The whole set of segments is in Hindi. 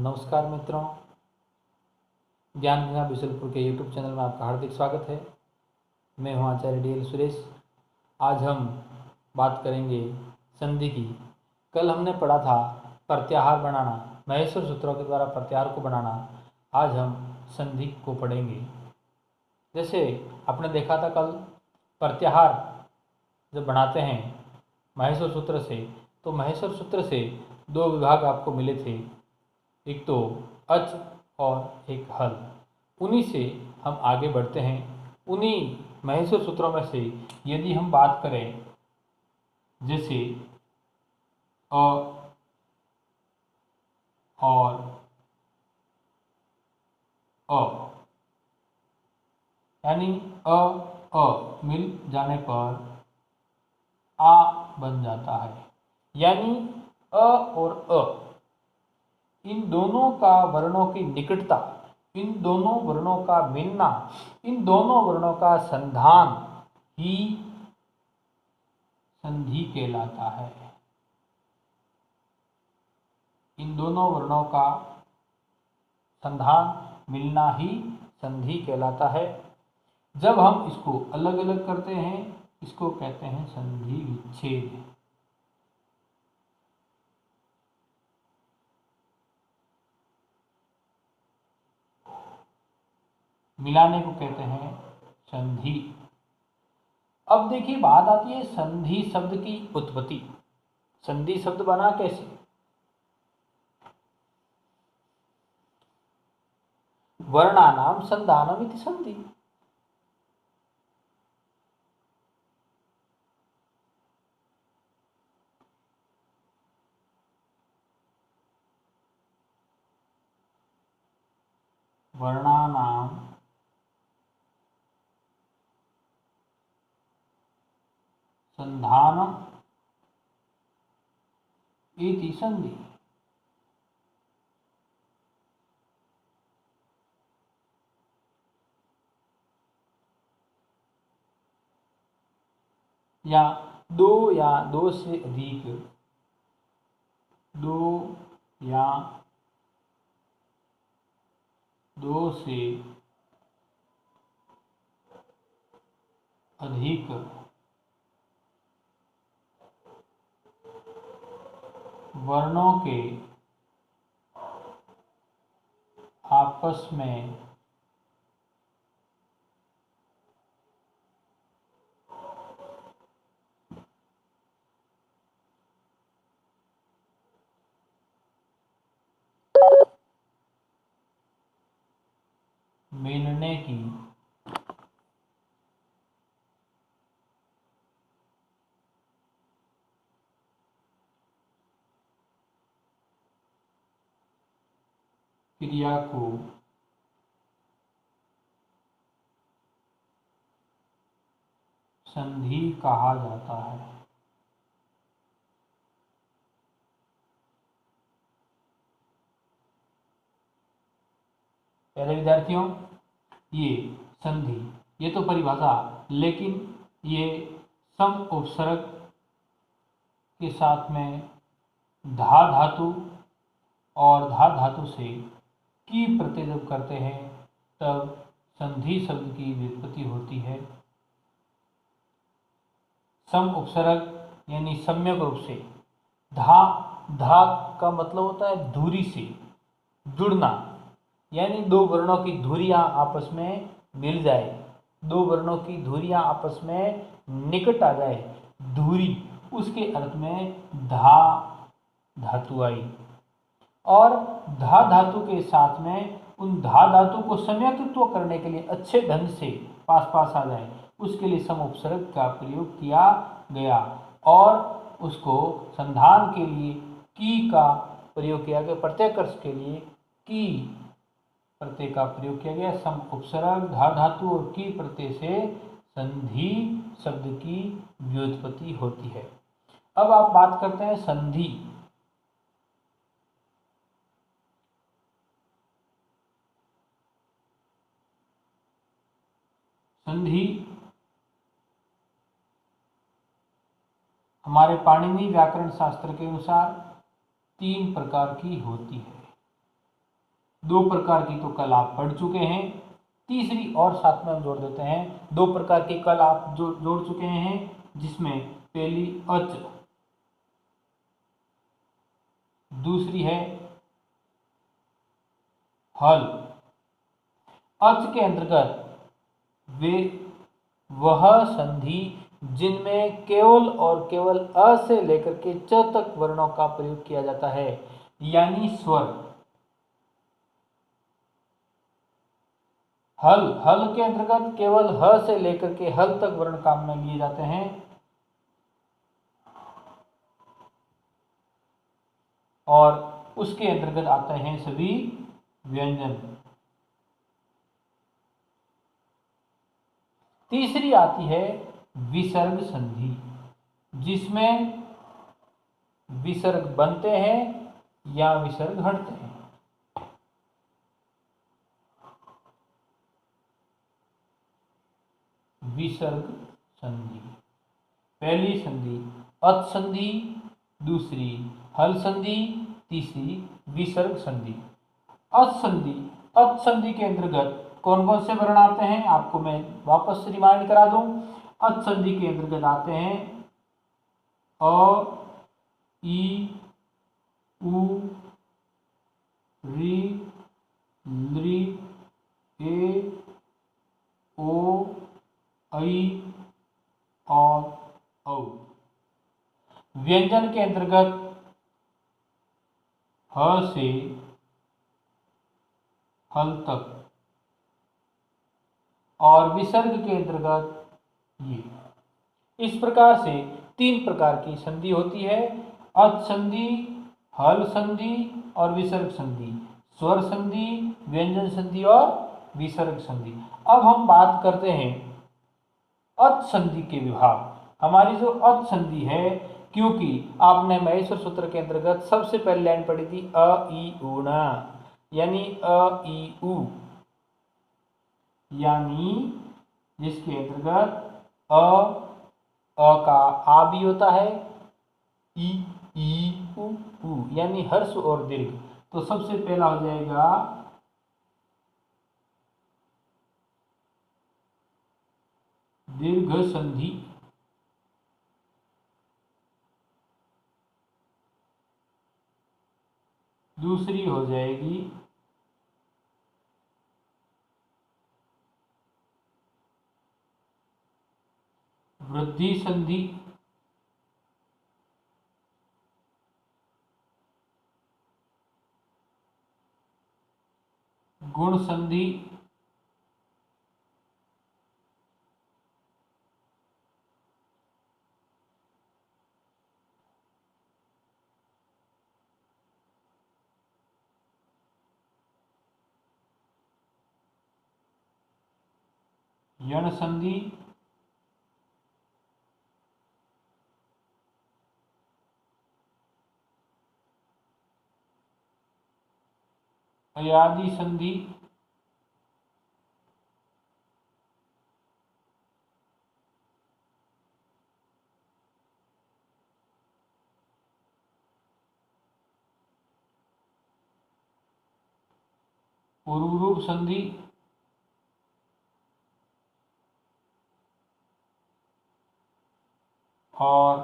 नमस्कार मित्रों, ज्ञान गंगा बिशलपुर के यूट्यूब चैनल में आपका हार्दिक स्वागत है। मैं हूं आचार्य DL सुरेश। आज हम बात करेंगे संधि की। कल हमने पढ़ा था प्रत्याहार बनाना, महेश्वर सूत्रों के द्वारा प्रत्याहार को बनाना। आज हम संधि को पढ़ेंगे। जैसे आपने देखा था कल प्रत्याहार जब बनाते हैं महेश्वर सूत्र से, तो महेश्वर सूत्र से दो विभाग आपको मिले थे, एक तो अच और एक हल। उन्हीं से हम आगे बढ़ते हैं। उन्हीं महेश्वर सूत्रों में से यदि हम बात करें, जैसे अ और अ, यानी अ मिल जाने पर आ बन जाता है। यानी अ और अ, इन दोनों का वर्णों की निकटता, इन दोनों वर्णों का मिलना, इन दोनों वर्णों का संधान ही संधि कहलाता है। इन दोनों वर्णों का संधान मिलना ही संधि कहलाता है। जब हम इसको अलग अलग करते हैं, इसको कहते हैं संधि विच्छेद। मिलाने को कहते हैं संधि। अब देखिए, बात आती है संधि शब्द की उत्पत्ति। संधि शब्द बना कैसे? वर्णानाम संधानम इति संधि। वर्णानाम संधानम इति संधि। या दो से अधिक, दो या दो से अधिक वर्णों के आपस में मिलने की क्रिया को संधि कहा जाता है। पहले विद्यार्थियों, ये संधि, ये तो परिभाषा, लेकिन ये सम उपसर्ग के साथ में धा धातु और धा धातु से की प्रत्यय जब करते हैं तब संधि शब्द की व्युत्पत्ति होती है। सम उपसर्ग यानी सम्यक रूप से। धा धा का मतलब होता है धुरी से जुड़ना, यानी दो वर्णों की धुरियां आपस में मिल जाए, दो वर्णों की धुरियां आपस में निकट आ जाए, धुरी, उसके अर्थ में धा धातु आई। और धा धातु के साथ में उन धा धातु को समयत्व करने के लिए अच्छे ढंग से पास पास आ जाए, उसके लिए सम उपसर्ग का प्रयोग किया गया और उसको संधान के लिए की का प्रयोग किया गया। प्रत्ययकर्ष के लिए की प्रत्यय का प्रयोग किया गया। सम उपसर्ग, धा धातु और की प्रत्यय से संधि शब्द की व्युत्पत्ति होती है। अब आप बात करते हैं संधि। संधि हमारे पाणिनि व्याकरण शास्त्र के अनुसार तीन प्रकार की होती है। दो प्रकार की तो कल आप पढ़ चुके हैं, तीसरी और साथ में हम जोड़ देते हैं। दो प्रकार की कल आप जोड़ चुके हैं, जिसमें पहली अच, दूसरी है हल। अच के अंतर्गत वे वह संधि जिनमें केवल और केवल अ से लेकर के च तक वर्णों का प्रयोग किया जाता है, यानी स्वर। हल, हल के अंतर्गत केवल ह से लेकर के हल तक वर्ण काम में लिए जाते हैं, और उसके अंतर्गत आते हैं सभी व्यंजन। तीसरी आती है विसर्ग संधि, जिसमें विसर्ग बनते हैं या विसर्ग हटते हैं। विसर्ग संधि, पहली संधि अच संधि, दूसरी हल संधि, तीसरी विसर्ग संधि। अच संधि, अच संधि के अंतर्गत कौन कौन से वर्ण आते हैं, आपको मैं वापस रिमाइंड करा दूं। अच संधि के अंतर्गत आते हैं अ, ई, उ, री, लृ, ए, ओ, ऐ और औ। व्यंजन के अंतर्गत ह से हल तक, और विसर्ग के अंतर्गत ये। इस प्रकार से तीन प्रकार की संधि होती है, अच संधि, हल संधि और विसर्ग संधि। स्वर संधि, व्यंजन संधि और विसर्ग संधि। अब हम बात करते हैं अच संधि के विभाग। हमारी जो अच संधि है, क्योंकि आपने महेश्वर सूत्र के अंतर्गत सबसे पहली लाइन पढ़ी थी अ ई उ ना, यानी अ ई उ, यानी जिसके अंतर्गत अ का आ भी होता है, ई उ यानी हर्ष और दीर्घ। तो सबसे पहला हो जाएगा दीर्घ संधि, दूसरी हो जाएगी वृद्धि संधि, गुण संधि, यण संधि, अयादि संधि, पूर्व रूप संधि, और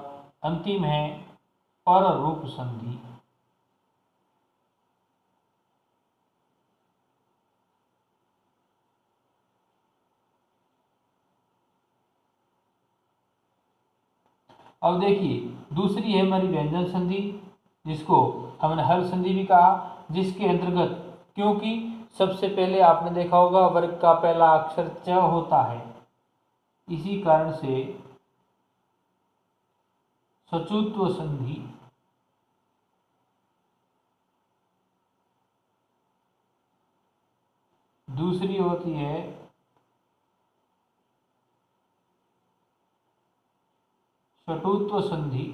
अंतिम है पर रूप संधि। अब देखिए, दूसरी है हमारी व्यंजन संधि, जिसको हमने हल संधि भी कहा, जिसके अंतर्गत क्योंकि सबसे पहले आपने देखा होगा वर्ग का पहला अक्षर च होता है, इसी कारण से सचुत्व संधि, दूसरी होती है षटुत्व संधि,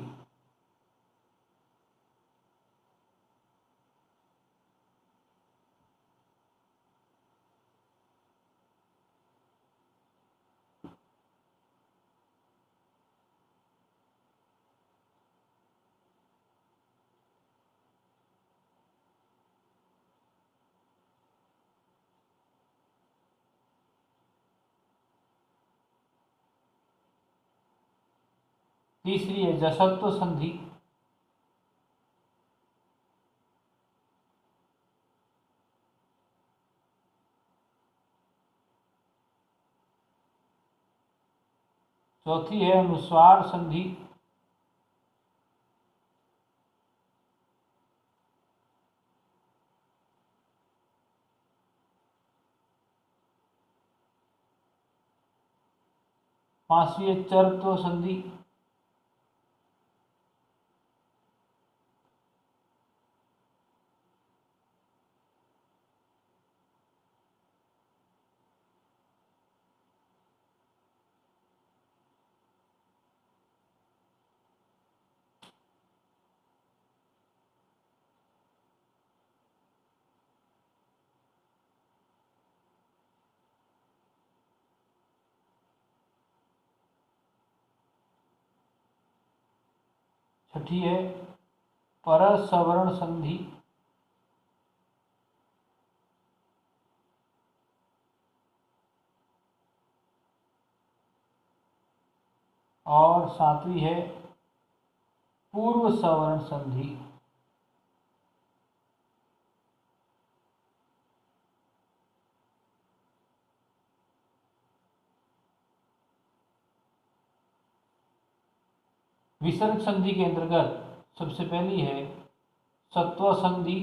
तीसरी है जसत्व संधि, चौथी है अनुस्वार संधि, पांचवी है चरत्व संधि, छठी है परसवर्ण संधि, और सातवीं है पूर्व सवर्ण संधि। विसर्ग संधि के अंतर्गत सबसे पहली है सत्व संधि,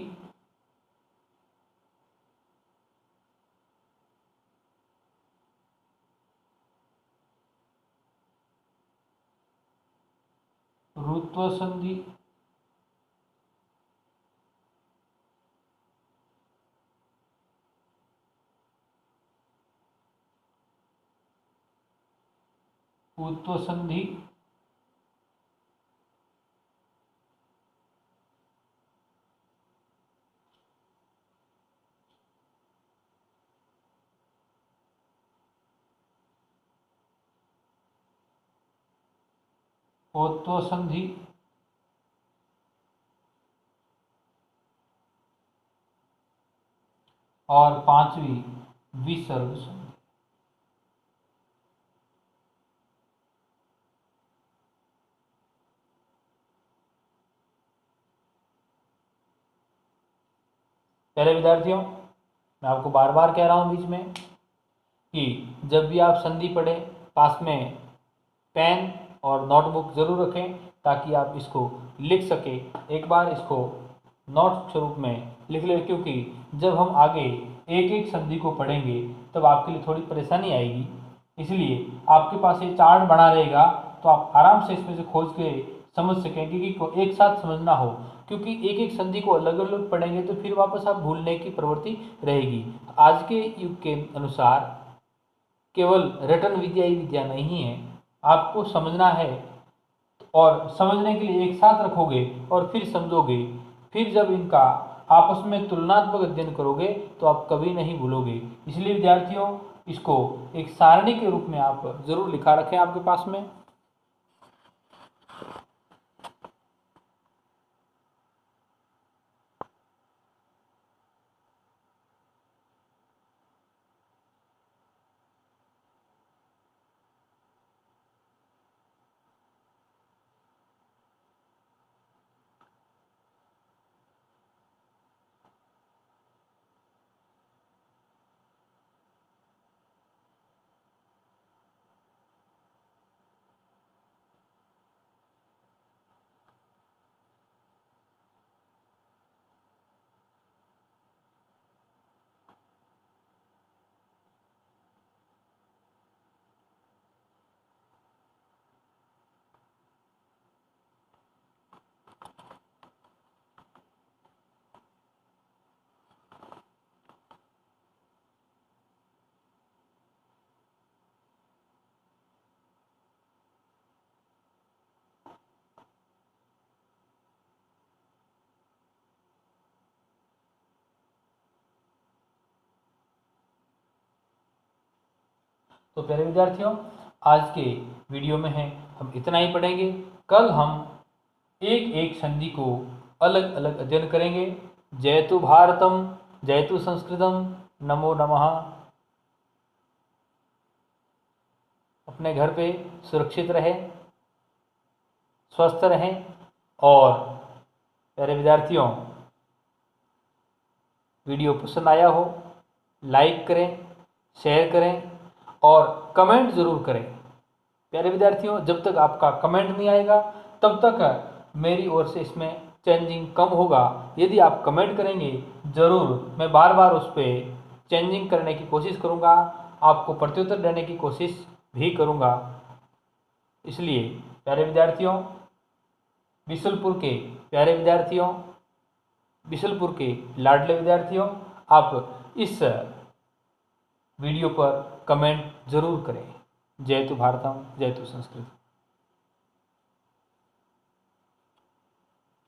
ऋत्व संधि, उत्व संधि, ओत्व संधि, और पांचवी विसर्ग संधि। पहले विद्यार्थियों, मैं आपको बार बार कह रहा हूं बीच में कि जब भी आप संधि पढ़ें पास में पेन और नोटबुक ज़रूर रखें ताकि आप इसको लिख सकें। एक बार इसको नोट स्वरूप में लिख लें, क्योंकि जब हम आगे एक एक संधि को पढ़ेंगे तब आपके लिए थोड़ी परेशानी आएगी। इसलिए आपके पास ये चार्ट बना रहेगा तो आप आराम से इसमें से खोज के समझ सकें, क्योंकि एक साथ समझना हो, क्योंकि एक एक संधि को अलग अलग पढ़ेंगे तो फिर वापस आप भूलने की प्रवृत्ति रहेगी। आज के युग के अनुसार केवल रटन विद्या ही विद्या नहीं है, आपको समझना है और समझने के लिए एक साथ रखोगे और फिर समझोगे, फिर जब इनका आपस में तुलनात्मक अध्ययन करोगे तो आप कभी नहीं भूलोगे। इसलिए विद्यार्थियों, इसको एक सारणी के रूप में आप जरूर लिखा रखें आपके पास में। तो प्यारे विद्यार्थियों, आज के वीडियो में है हम इतना ही पढ़ेंगे। कल हम एक एक संधि को अलग अलग अध्ययन करेंगे। जयतु भारतम, जयतु संस्कृतम, नमो नमः। अपने घर पे सुरक्षित रहे। स्वस्थ रहें। और प्यारे विद्यार्थियों, वीडियो पसंद आया हो लाइक करें, शेयर करें और कमेंट ज़रूर करें। प्यारे विद्यार्थियों, जब तक आपका कमेंट नहीं आएगा तब तक मेरी ओर से इसमें चेंजिंग कम होगा। यदि आप कमेंट करेंगे ज़रूर मैं बार बार उस पर चेंजिंग करने की कोशिश करूँगा, आपको प्रत्युत्तर देने की कोशिश भी करूँगा। इसलिए प्यारे विद्यार्थियों, बिशुलपुर के प्यारे विद्यार्थियों, बिशुलपुर के लाडले विद्यार्थियों, आप इस वीडियो पर कमेंट ज़रूर करें। जय तु भारतम, जय तु संस्कृत।